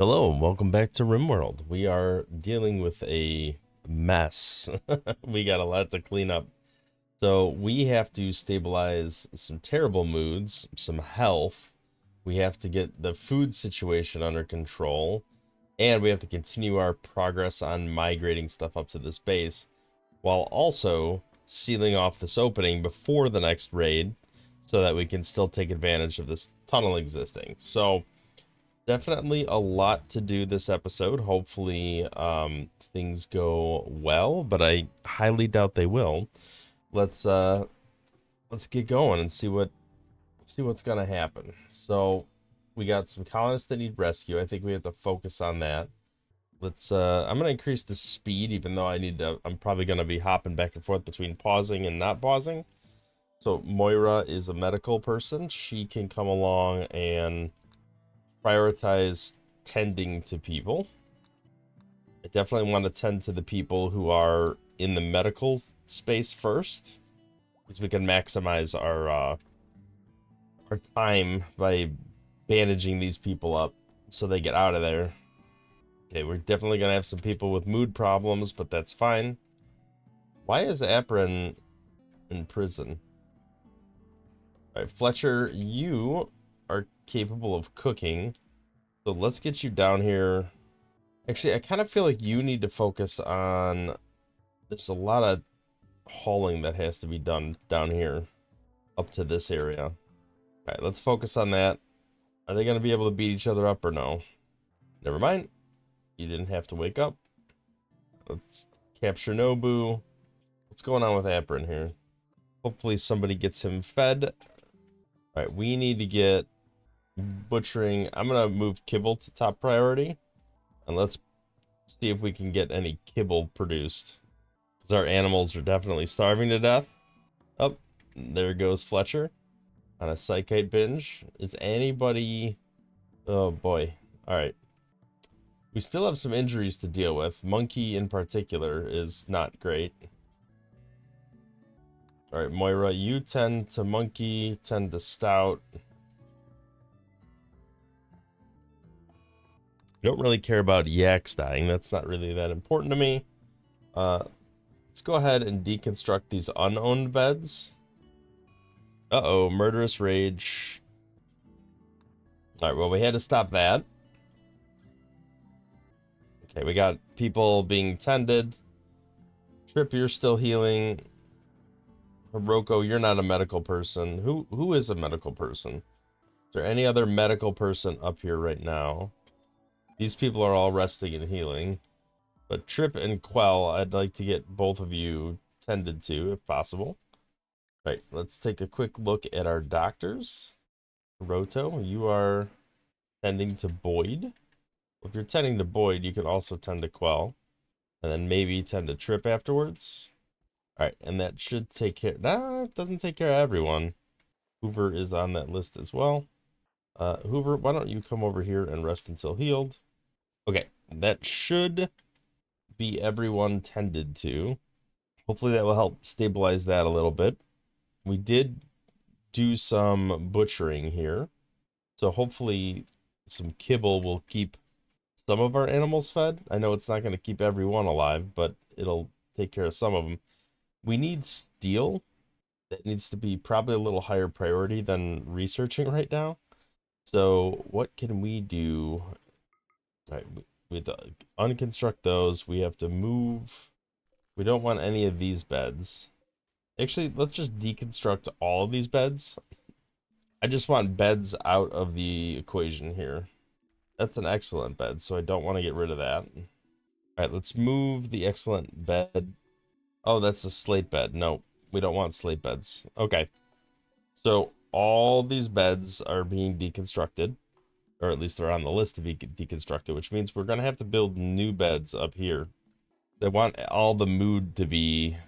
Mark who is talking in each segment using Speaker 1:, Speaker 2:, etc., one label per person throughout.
Speaker 1: Hello, and welcome back to Rimworld. We are dealing with a mess. We got a lot to clean up. So we have to stabilize some terrible moods, some health. We have to get the food situation under control, and we have to continue our progress on migrating stuff up to this base, while also sealing off this opening before the next raid, so that we can still take advantage of this tunnel existing. So definitely a lot to do this episode. Hopefully, things go well, but I highly doubt they will. Let's get going and see what's gonna happen. So we got some colonists that need rescue. I think we have to focus on that. I'm gonna increase the speed, even though I'm probably gonna be hopping back and forth between pausing and not pausing. So Moira is a medical person. She can come along and prioritize tending to people. I definitely want to tend to the people who are in the medical space first, because we can maximize our time by bandaging these people up so they get out of there. Okay, we're definitely gonna have some people with mood problems, but that's fine. Why is Apron in prison? All right, Fletcher, you are capable of cooking, so let's get you down here. Actually, I kind of feel like you need to focus on... There's a lot of hauling that has to be done down here up to this area. All right, let's focus on that. Are they going to be able to beat each other up or no? Never mind. You didn't have to wake up. Let's capture Nobu. What's going on with Apron here? Hopefully somebody gets him fed. All right, we need to get butchering. I'm going to move kibble to top priority. And let's see if we can get any kibble produced, because our animals are definitely starving to death. Oh, there goes Fletcher on a psychite binge. Is anybody... Oh boy. All right, we still have some injuries to deal with. Monkey in particular is not great. All right, Moira, you tend to Monkey, tend to Stout. I don't really care about Yaks dying. That's not really that important to me. Let's go ahead and deconstruct these unowned beds. Uh-oh, murderous rage. All right, well, we had to stop that. Okay, we got people being tended. Trip, you're still healing. Hiroko, you're not a medical person. Who is a medical person? Is there any other medical person up here right now? These people are all resting and healing. But Trip and Quell, I'd like to get both of you tended to, if possible. Right, let's take a quick look at our doctors. Roto, you are tending to Boyd. If you're tending to Boyd, you can also tend to Quell. And then maybe tend to Trip afterwards. Alright, and that should take care... Nah, it doesn't take care of everyone. Hoover is on that list as well. Hoover, why don't you come over here and rest until healed? Okay, that should be everyone tended to. Hopefully that will help stabilize that a little bit. We did do some butchering here, so hopefully some kibble will keep some of our animals fed. I know it's not going to keep everyone alive, but it'll take care of some of them. We need steel. That needs to be probably a little higher priority than researching right now. So what can we do? All right, we have to unconstruct those. We have to move. We don't want any of these beds. Actually, let's just deconstruct all of these beds. I just want beds out of the equation here. That's an excellent bed, so I don't want to get rid of that. All right, let's move the excellent bed. Oh, that's a slate bed. No, we don't want slate beds. Okay. So all these beds are being deconstructed, or at least they're on the list to be deconstructed, which means we're going to have to build new beds up here. I want all the mood to be...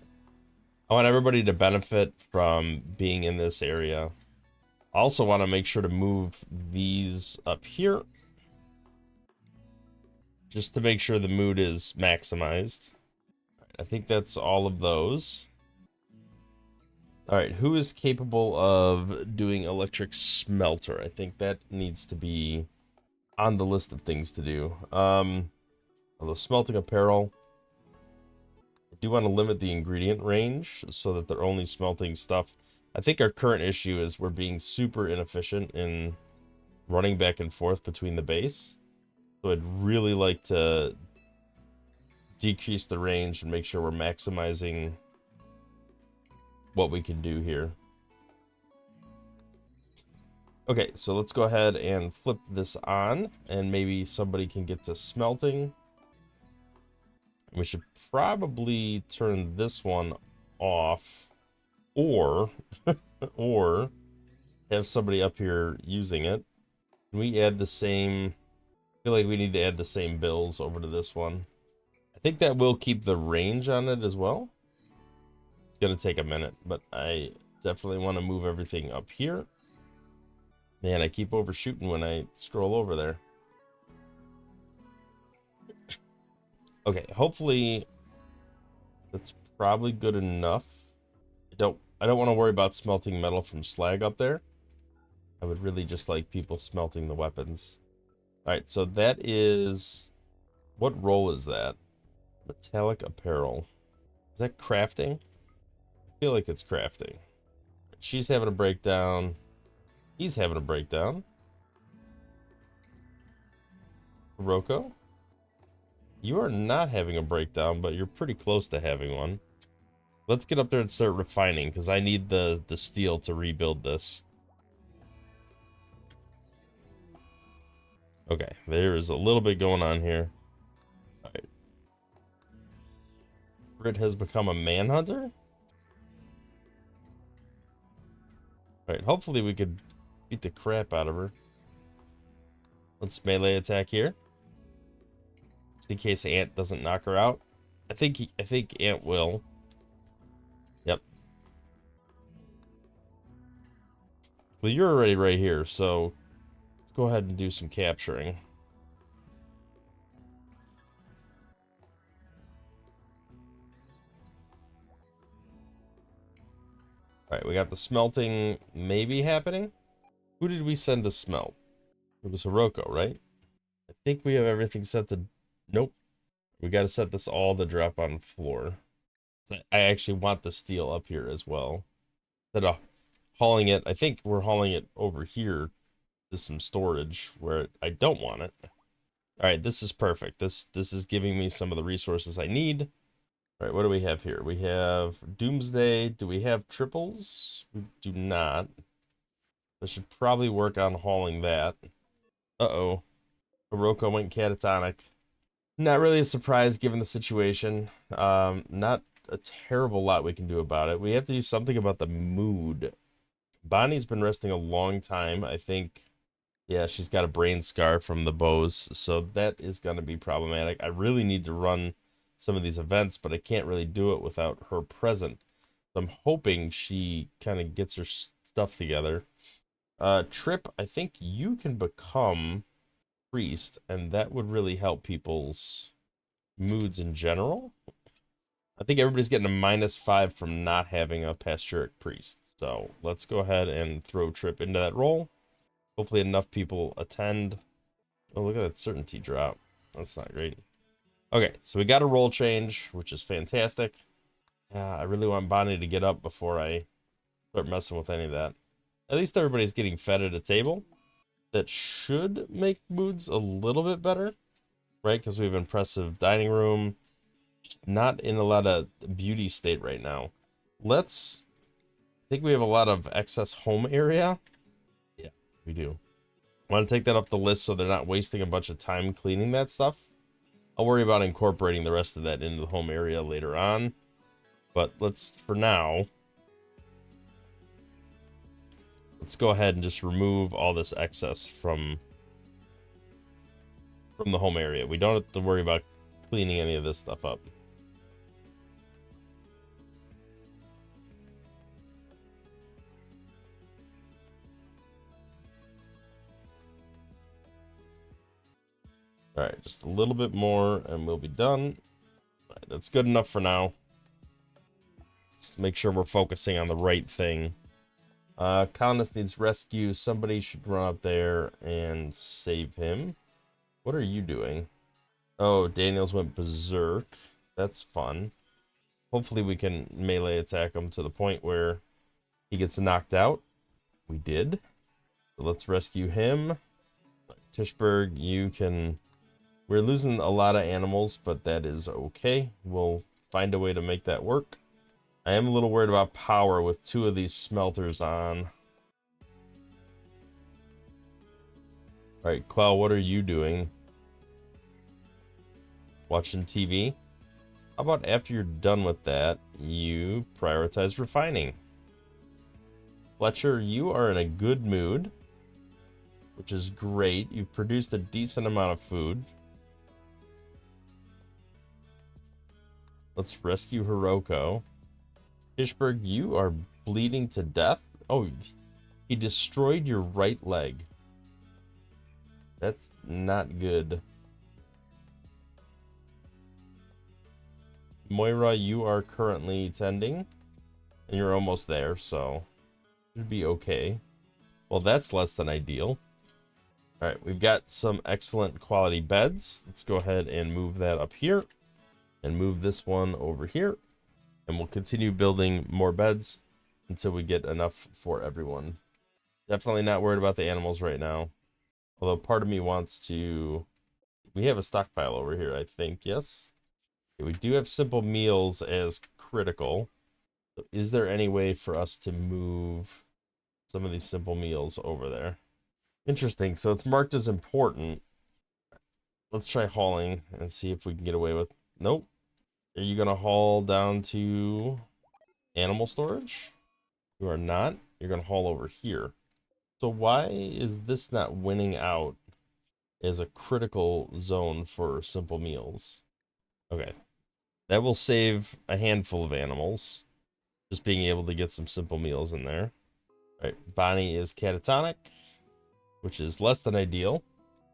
Speaker 1: I want everybody to benefit from being in this area. I also want to make sure to move these up here, just to make sure the mood is maximized. I think that's all of those. All right, who is capable of doing electric smelter? I think that needs to be on the list of things to do. Although smelting apparel, I do want to limit the ingredient range so that they're only smelting stuff. I think our current issue is we're being super inefficient in running back and forth between the base. So I'd really like to decrease the range and make sure we're maximizing what we can do here. Okay, so let's go ahead and flip this on, and maybe somebody can get to smelting. We should probably turn this one off, or or have somebody up here using it. Can we add the same? I feel like we need to add the same bills over to this one. I think that will keep the range on it as well. It's gonna take a minute, but I definitely want to move everything up here. Man, I keep overshooting when I scroll over there. Okay, hopefully that's probably good enough. I don't want to worry about smelting metal from slag up there. I would really just like people smelting the weapons. All right, so that is, what role is that? Metallic apparel. Is that crafting? I feel like it's crafting. She's having a breakdown. He's having a breakdown. Roko, you are not having a breakdown, but you're pretty close to having one. Let's get up there and start refining, because I need the steel to rebuild this. Okay, there is a little bit going on here. All right. Brit has become a manhunter? All right, hopefully we could beat the crap out of her. Let's melee attack here, just in case Ant doesn't knock her out. I think Ant will. Yep. Well, you're already right here, so let's go ahead and do some capturing. All right, we got the smelting maybe happening. Who did we send to smelt? It was Hiroko, right? I think we have everything set to... Nope. We got to set this all to drop on floor. I actually want the steel up here as well. Instead of hauling it, I think we're hauling it over here to some storage where I don't want it. All right, this is perfect. This is giving me some of the resources I need. All right, what do we have here? We have Doomsday. Do we have triples? We do not. I should probably work on hauling that. Uh-oh. Hiroko went catatonic. Not really a surprise given the situation. Not a terrible lot we can do about it. We have to do something about the mood. Bonnie's been resting a long time. I think, yeah, she's got a brain scar from the bows, so that is going to be problematic. I really need to run some of these events, but I can't really do it without her present. So I'm hoping she kind of gets her stuff together. Trip, I think you can become priest, and that would really help people's moods in general. I think everybody's getting a -5 from not having a pasturic priest. So let's go ahead and throw Trip into that role. Hopefully enough people attend. Oh, look at that certainty drop. That's not great. Okay, so we got a role change, which is fantastic. I really want Bonnie to get up before I start messing with any of that. At least everybody's getting fed at a table. That should make moods a little bit better, right? Because we have impressive dining room. Not in a lot of beauty state right now. I think we have a lot of excess home area. Yeah, we do. I want to take that off the list so they're not wasting a bunch of time cleaning that stuff. I'll worry about incorporating the rest of that into the home area later on. But for now, let's go ahead and just remove all this excess from the home area. We don't have to worry about cleaning any of this stuff up. All right, just a little bit more and we'll be done. All right, that's good enough for now. Let's make sure we're focusing on the right thing. Colonist needs rescue. Somebody should run up there and save him. What are you doing? Oh, Daniels went berserk. That's fun. Hopefully we can melee attack him to the point where he gets knocked out. We did. So let's rescue him. Tishberg, you can... We're losing a lot of animals, but that is okay. We'll find a way to make that work. I am a little worried about power with 2 of these smelters on. Alright, Quell, what are you doing? Watching TV? How about after you're done with that, you prioritize refining? Fletcher, you are in a good mood, which is great. You've produced a decent amount of food. Let's rescue Hiroko. Fishberg, you are bleeding to death. Oh, he destroyed your right leg. That's not good. Moira, you are currently tending, and you're almost there, so should be okay. Well, that's less than ideal. All right, we've got some excellent quality beds. Let's go ahead and move that up here and move this one over here. And we'll continue building more beds until we get enough for everyone. Definitely not worried about the animals right now. Although part of me wants to... We have a stockpile over here, I think. Yes? Okay, we do have simple meals as critical. So is there any way for us to move some of these simple meals over there? Interesting. So it's marked as important. Let's try hauling and see if we can get away with... Nope. Are you going to haul down to animal storage? You are not. You're going to haul over here. So why is this not winning out as a critical zone for simple meals? Okay. That will save a handful of animals. Just being able to get some simple meals in there. All right. Bonnie is catatonic, which is less than ideal.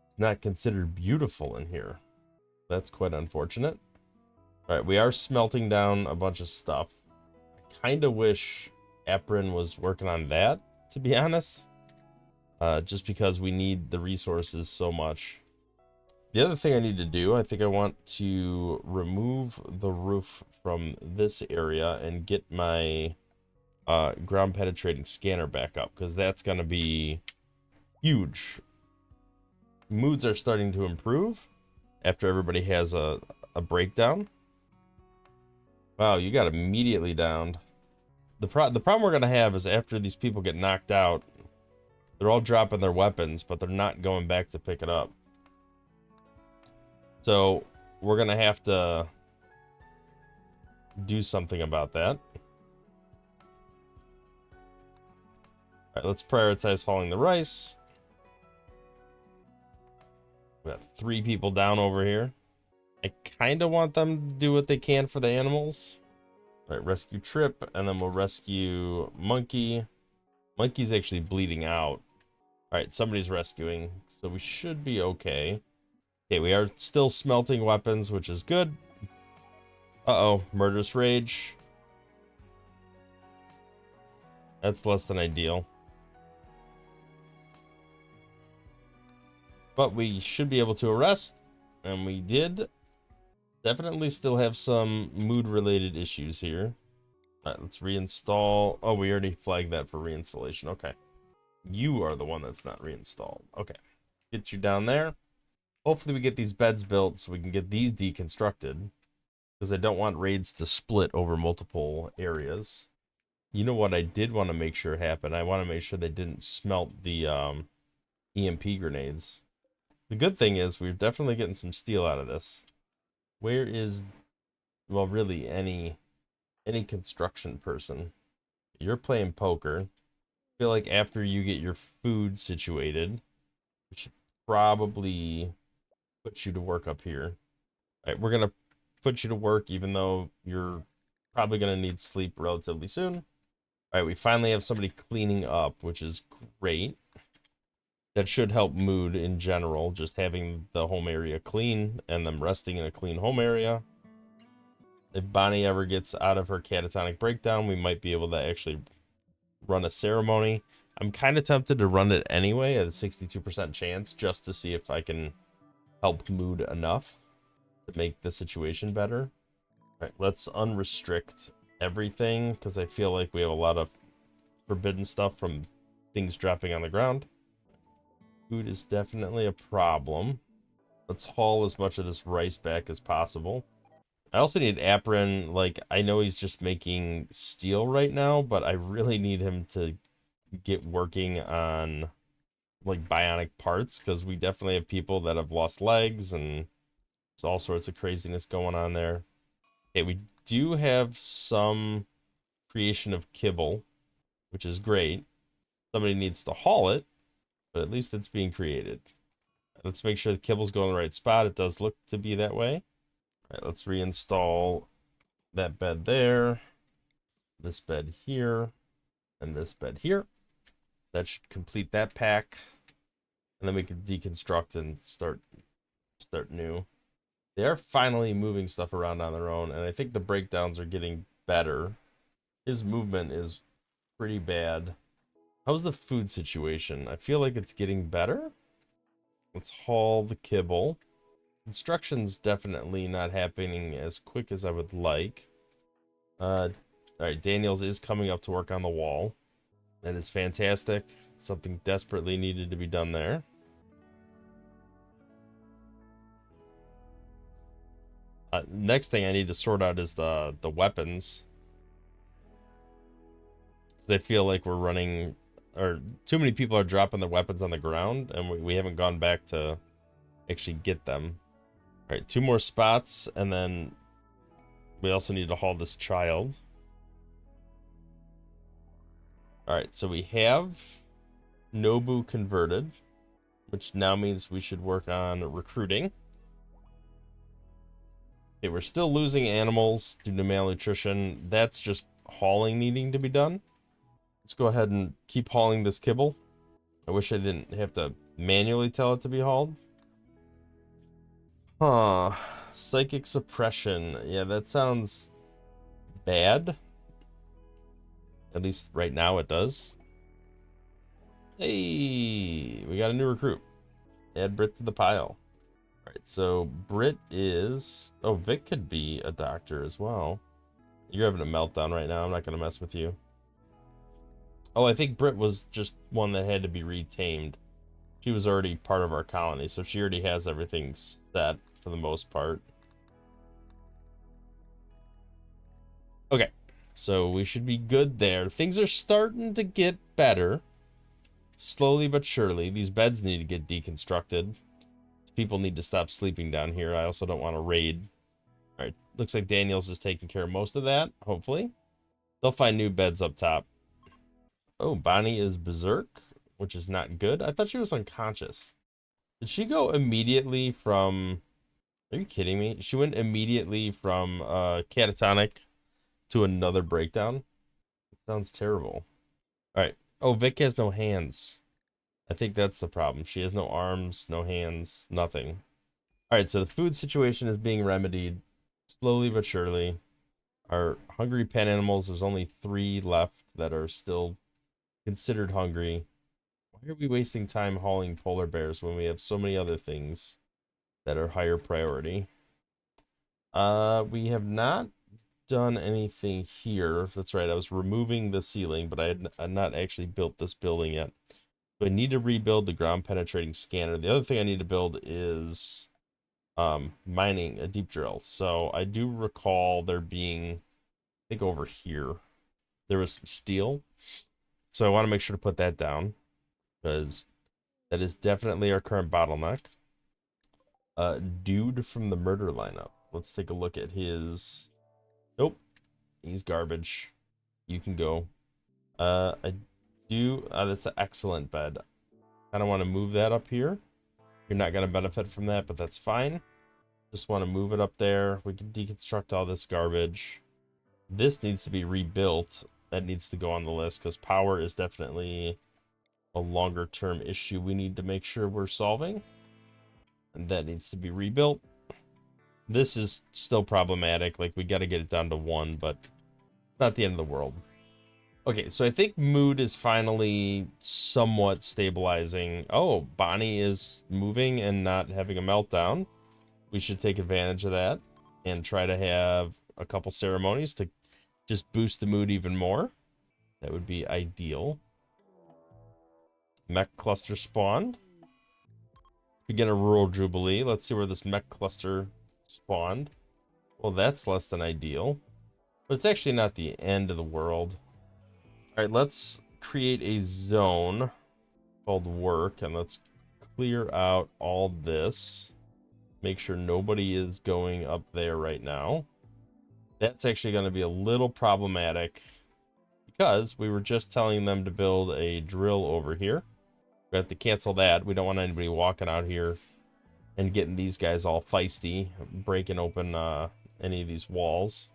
Speaker 1: It's not considered beautiful in here. That's quite unfortunate. All right. We are smelting down a bunch of stuff. I kind of wish Aprin was working on that, to be honest. Just because we need the resources so much. The other thing I need to do, I think I want to remove the roof from this area and get my ground penetrating scanner back up, because that's going to be huge. Moods are starting to improve after everybody has a breakdown. Wow, you got immediately downed. The problem we're going to have is after these people get knocked out, they're all dropping their weapons, but they're not going back to pick it up. So we're going to have to do something about that. All right, let's prioritize hauling the rice. We got 3 people down over here. I kind of want them to do what they can for the animals. All right, rescue Trip, and then we'll rescue Monkey. Monkey's actually bleeding out. All right, somebody's rescuing, so we should be okay. Okay, we are still smelting weapons, which is good. Uh-oh, Murderous Rage. That's less than ideal. But we should be able to arrest, and we did. Definitely still have some mood-related issues here. All right, let's reinstall. Oh, we already flagged that for reinstallation. Okay. You are the one that's not reinstalled. Okay. Get you down there. Hopefully we get these beds built so we can get these deconstructed. Because I don't want raids to split over multiple areas. You know what I did want to make sure happened? I want to make sure they didn't smelt the EMP grenades. The good thing is we're definitely getting some steel out of this. Where is, well, really any construction person? You're playing poker. I feel like after you get your food situated, we should probably put you to work up here. All right, we're gonna put you to work even though you're probably gonna need sleep relatively soon. All right, we finally have somebody cleaning up, which is great. That should help mood in general, just having the home area clean and them resting in a clean home area. If Bonnie ever gets out of her catatonic breakdown, we might be able to actually run a ceremony. I'm kind of tempted to run it anyway at a 62% chance just to see if I can help mood enough to make the situation better. All right, let's unrestrict everything because I feel like we have a lot of forbidden stuff from things dropping on the ground. Food is definitely a problem. Let's haul as much of this rice back as possible. I also need Apron. Like, I know he's just making steel right now, but I really need him to get working on like bionic parts because we definitely have people that have lost legs and there's all sorts of craziness going on there. Okay, we do have some creation of kibble, which is great. Somebody needs to haul it, but at least it's being created. Let's make sure the kibble's going in the right spot. It does look to be that way. All right, let's reinstall that bed there, this bed here, and this bed here. That should complete that pack. And then we can deconstruct and start new. They are finally moving stuff around on their own, and I think the breakdowns are getting better. His movement is pretty bad. How's the food situation? I feel like it's getting better. Let's haul the kibble. Construction's definitely not happening as quick as I would like. All right, Daniels is coming up to work on the wall. That is fantastic. Something desperately needed to be done there. Next thing I need to sort out is the weapons. Because I feel like we're running, or too many people are dropping their weapons on the ground, and we haven't gone back to actually get them. All right, 2 more spots, and then we also need to haul this child. All right, so we have Nobu converted, which now means we should work on recruiting. Okay, we're still losing animals due to malnutrition. That's just hauling needing to be done. Let's go ahead and keep hauling this kibble. I wish I didn't have to manually tell it to be hauled. Huh. Psychic suppression. Yeah, that sounds bad. At least right now it does. Hey, we got a new recruit. Add Brit to the pile. Alright, so Brit is... Oh, Vic could be a doctor as well. You're having a meltdown right now. I'm not going to mess with you. Oh, I think Brit was just one that had to be retamed. She was already part of our colony, so she already has everything set for the most part. Okay, so we should be good there. Things are starting to get better. Slowly but surely. These beds need to get deconstructed. People need to stop sleeping down here. I also don't want to raid. All right, looks like Daniels is taking care of most of that, hopefully. They'll find new beds up top. Oh, Bonnie is berserk, which is not good. I thought she was unconscious. Did she go immediately from... Are you kidding me? She went immediately from catatonic to another breakdown? It sounds terrible. All right. Oh, Vic has no hands. I think that's the problem. She has no arms, no hands, nothing. All right, so the food situation is being remedied slowly but surely. Our hungry pet animals, there's only 3 left that are still considered hungry. Why are we wasting time hauling polar bears when we have so many other things that are higher priority? We have not done anything here. That's right, I was removing the ceiling, but I had not actually built this building yet. So I need to rebuild the ground penetrating scanner. The other thing I need to build is mining a deep drill. So I do recall there being, I think over here, there was some steel. So I want to make sure to put that down because that is definitely our current bottleneck. Dude from the murder lineup. Let's take a look at his. Nope, he's garbage. You can go. I do. That's an excellent bed. I don't want to move that up here. You're not going to benefit from that, but that's fine. Just want to move it up there. We can deconstruct all this garbage. This needs to be rebuilt. That needs to go on the list because power is definitely a longer term issue we need to make sure we're solving. And that needs to be rebuilt. This is still problematic. Like, we got to get it down to 1, but not the end of the world. Okay, so I think mood is finally somewhat stabilizing. Oh, Bonnie is moving and not having a meltdown. We should take advantage of that and try to have a couple ceremonies to just boost the mood even more. That would be ideal. Mech cluster spawned. Begin a rural jubilee. Let's see where this mech cluster spawned. Well, that's less than ideal. But it's actually not the end of the world. Alright, let's create a zone called work, and let's clear out all this. Make sure nobody is going up there right now. That's actually going to be a little problematic because we were just telling them to build a drill over here. We have to cancel that. We don't want anybody walking out here and getting these guys all feisty, breaking open any of these walls.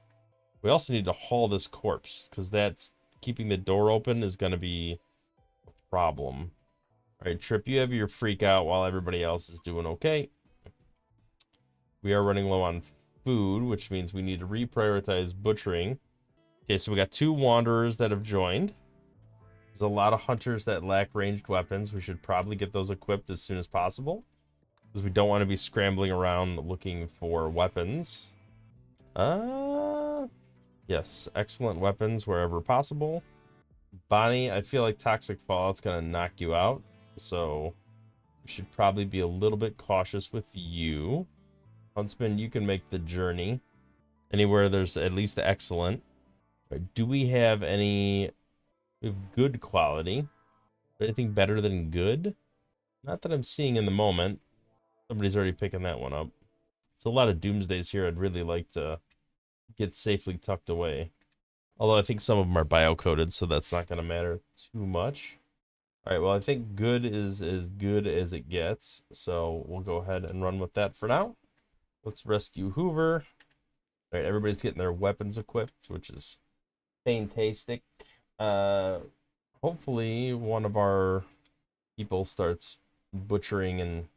Speaker 1: We also need to haul this corpse because that's keeping the door open is going to be a problem. All right, Trip, you have your freak out while everybody else is doing okay. We are running low on food, which means we need to reprioritize butchering. Okay, so we got 2 wanderers that have joined. There's a lot of hunters that lack ranged weapons. We should probably get those equipped as soon as possible, because we don't want to be scrambling around looking for weapons. Yes, excellent weapons wherever possible. Bonnie, I feel like Toxic Fallout's gonna knock you out, so we should probably be a little bit cautious with you. Huntsman, you can make the journey anywhere there's at least the excellent. Right, do we have any? We have good quality. Anything better than good? Not that I'm seeing in the moment. Somebody's already picking that one up. It's a lot of doomsdays here. I'd really like to get safely tucked away. Although I think some of them are bio-coded, so that's not going to matter too much. All right, well, I think good is as good as it gets, so we'll go ahead and run with that for now. Let's rescue Hoover. All right, everybody's getting their weapons equipped, which is fantastic. Hopefully one of our people starts butchering and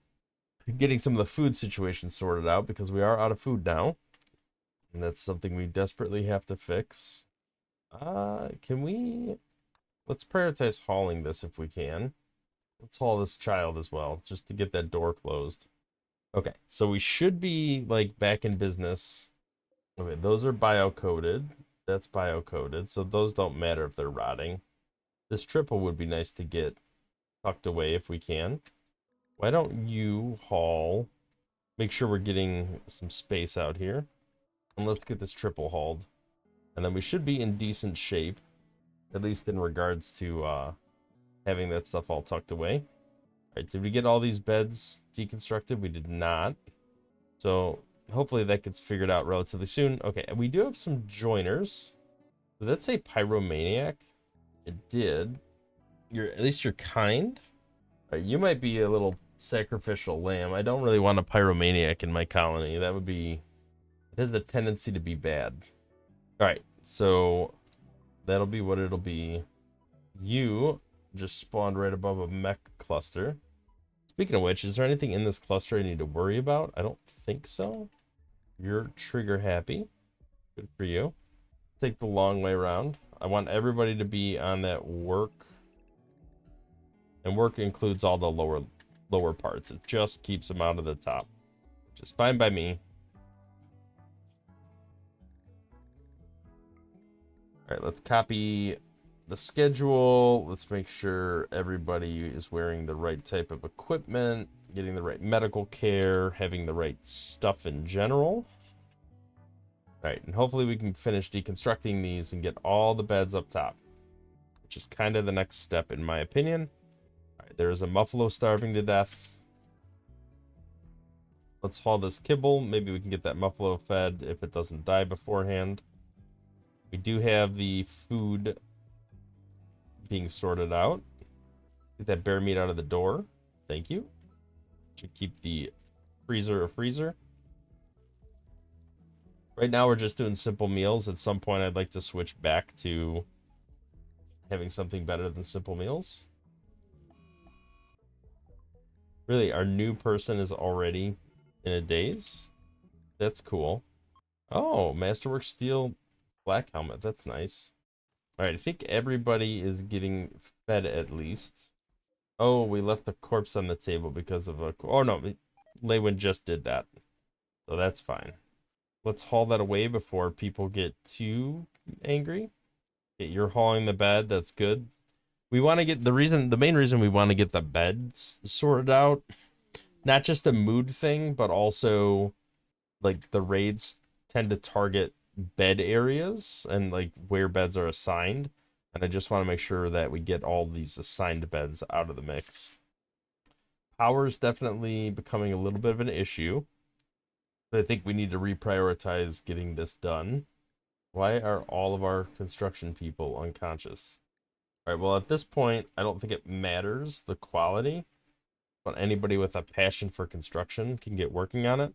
Speaker 1: getting some of the food situation sorted out, because we are out of food now, and that's something we desperately have to fix. Let's prioritize hauling this if we can. Let's haul this child as well, just to get that door closed. Okay, so we should be like back in business. Okay, those are bio-coded. That's bio-coded, so those don't matter if they're rotting. This triple would be nice to get tucked away if we can. Why don't you haul? Make sure we're getting some space out here. And let's get this triple hauled. And then we should be in decent shape, at least in regards to having that stuff all tucked away. All right, did we get all these beds deconstructed? We did not. So hopefully that gets figured out relatively soon. Okay, and we do have some joiners. Did that say pyromaniac? It did. At least you're kind. All right, you might be a little sacrificial lamb. I don't really want a pyromaniac in my colony. That would be... It has the tendency to be bad. All right, so that'll be what it'll be. You just spawned right above a mech cluster. Speaking of which, is there anything in this cluster I need to worry about? I don't think so. You're trigger happy. Good for you. Take the long way around. I want everybody to be on that work. And work includes all the lower parts. It just keeps them out of the top. Which is fine by me. All right, let's copy the schedule. Let's make sure everybody is wearing the right type of equipment, getting the right medical care, having the right stuff in general. All right, and hopefully we can finish deconstructing these and get all the beds up top, which is kind of the next step in my opinion. All right, there's a muffalo starving to death. Let's haul this kibble. Maybe we can get that muffalo fed if it doesn't die beforehand. We do have the food being sorted out. Get that bear meat out of the door. Thank you. Should keep the freezer a freezer. Right now we're just doing simple meals. At some point I'd like to switch back to having something better than simple meals. Really, our new person is already in a daze. That's cool. Oh, Masterwork Steel black helmet. That's nice. All right, I think everybody is getting fed at least. Oh, we left the corpse on the table because of a... Oh, no, Leywin just did that. So that's fine. Let's haul that away before people get too angry. Okay, you're hauling the bed. That's good. We want to get the main reason we want to get the beds sorted out, not just a mood thing, but also like the raids tend to target bed areas and like where beds are assigned. And I just want to make sure that we get all these assigned beds out of the mix. Power is definitely becoming a little bit of an issue. But I think we need to reprioritize getting this done. Why are all of our construction people unconscious? All right, well, at this point, I don't think it matters the quality, but anybody with a passion for construction can get working on it.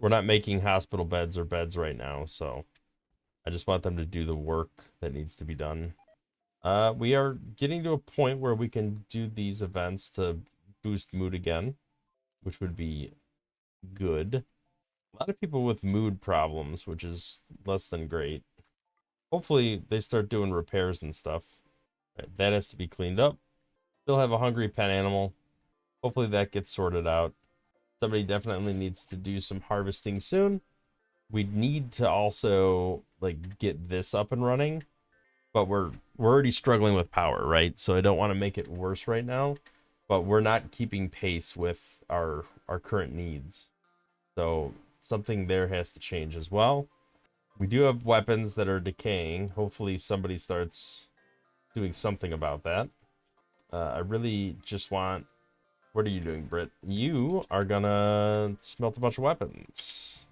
Speaker 1: We're not making hospital beds or beds right now, so I just want them to do the work that needs to be done. We are getting to a point where we can do these events to boost mood again, which would be good. A lot of people with mood problems, which is less than great. Hopefully they start doing repairs and stuff. Right, that has to be cleaned up. Still have a hungry pet animal. Hopefully that gets sorted out. Somebody definitely needs to do some harvesting soon. We need to also like get this up and running, but we're already struggling with power, right? So I don't want to make it worse right now, but we're not keeping pace with our current needs. So something there has to change as well. We do have weapons that are decaying. Hopefully somebody starts doing something about that. I really just want... What are you doing, Britt? You are gonna smelt a bunch of weapons.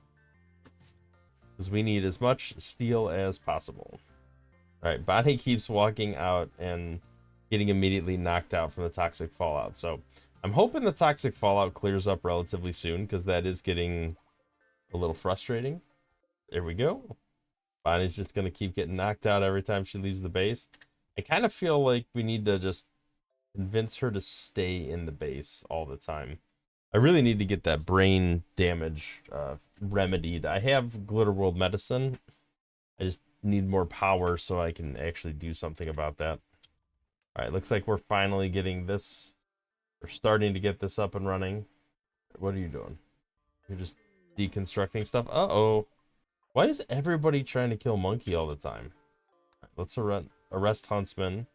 Speaker 1: Because we need as much steel as possible. Alright, Bonnie keeps walking out and getting immediately knocked out from the toxic fallout. So I'm hoping the toxic fallout clears up relatively soon, because that is getting a little frustrating. There we go. Bonnie's just gonna keep getting knocked out every time she leaves the base. I kind of feel like we need to just convince her to stay in the base all the time. I really need to get that brain damage remedied. I have Glitter World medicine. I just need more power so I can actually do something about that. All right, looks like we're finally getting this. We're starting to get this up and running. What are you doing? You're just deconstructing stuff? Uh-oh. Why is everybody trying to kill Monkey all the time? Right, let's arrest Huntsman.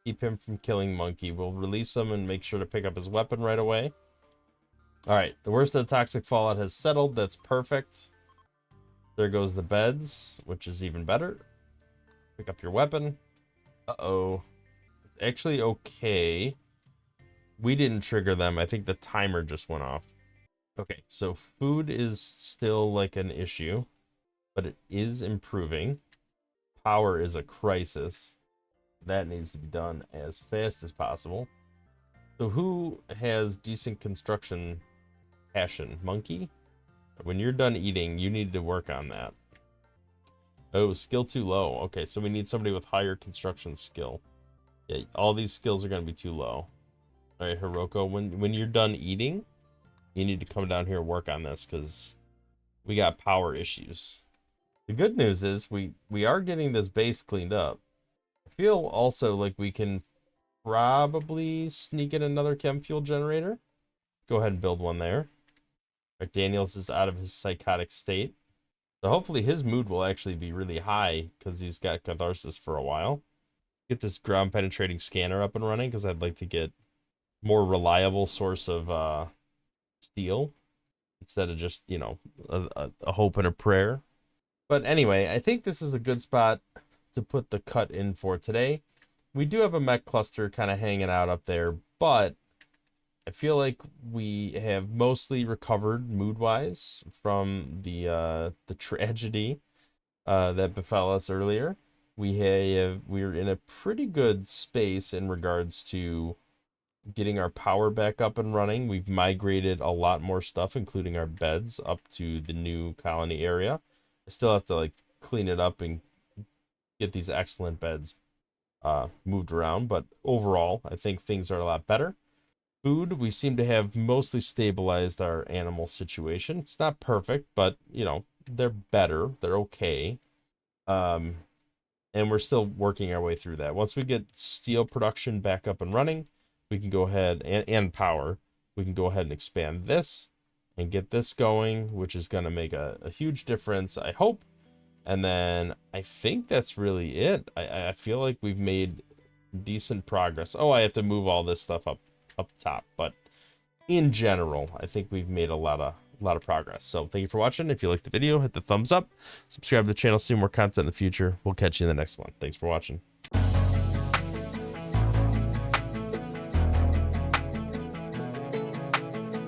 Speaker 1: Keep him from killing Monkey. We'll release him and make sure to pick up his weapon right away. All right, the worst of the toxic fallout has settled. That's perfect. There goes the beds, which is even better. Pick up your weapon. Uh-oh. It's actually okay. We didn't trigger them. I think the timer just went off. Okay, so food is still like an issue, but it is improving. Power is a crisis. That needs to be done as fast as possible. So who has decent construction passion? Monkey? When you're done eating, you need to work on that. Oh, skill too low. Okay, so we need somebody with higher construction skill. Yeah, all these skills are going to be too low. All right, Hiroko, when you're done eating, you need to come down here and work on this because we got power issues. The good news is we are getting this base cleaned up. I feel also like we can probably sneak in another chem fuel generator. Go ahead and build one there. Right, Daniels is out of his psychotic state. So hopefully his mood will actually be really high because he's got catharsis for a while. Get this ground penetrating scanner up and running because I'd like to get more reliable source of steel instead of just, you know, a hope and a prayer. But anyway, I think this is a good spot to put the cut in for today. We do have a mech cluster kind of hanging out up there, but I feel like we have mostly recovered mood-wise from the tragedy that befell us earlier. We're in a pretty good space in regards to getting our power back up and running. We've migrated a lot more stuff, including our beds, up to the new colony area. I still have to like clean it up and get these excellent beds moved around, but overall, I think things are a lot better. Food, we seem to have mostly stabilized our animal situation. It's not perfect, but you know, they're better. They're okay. Um, and we're still working our way through that. Once we get steel production back up and running, we can go ahead and power. We can go ahead and expand this and get this going, which is going to make a huge difference, I hope. And then I think that's really it. I feel like we've made decent progress. Oh, I have to move all this stuff up top, but in general, I think we've made a lot of progress. So thank you for watching. If you liked the video, hit the thumbs up, subscribe to the channel, see more content in the future. We'll catch you in the next one. Thanks for watching.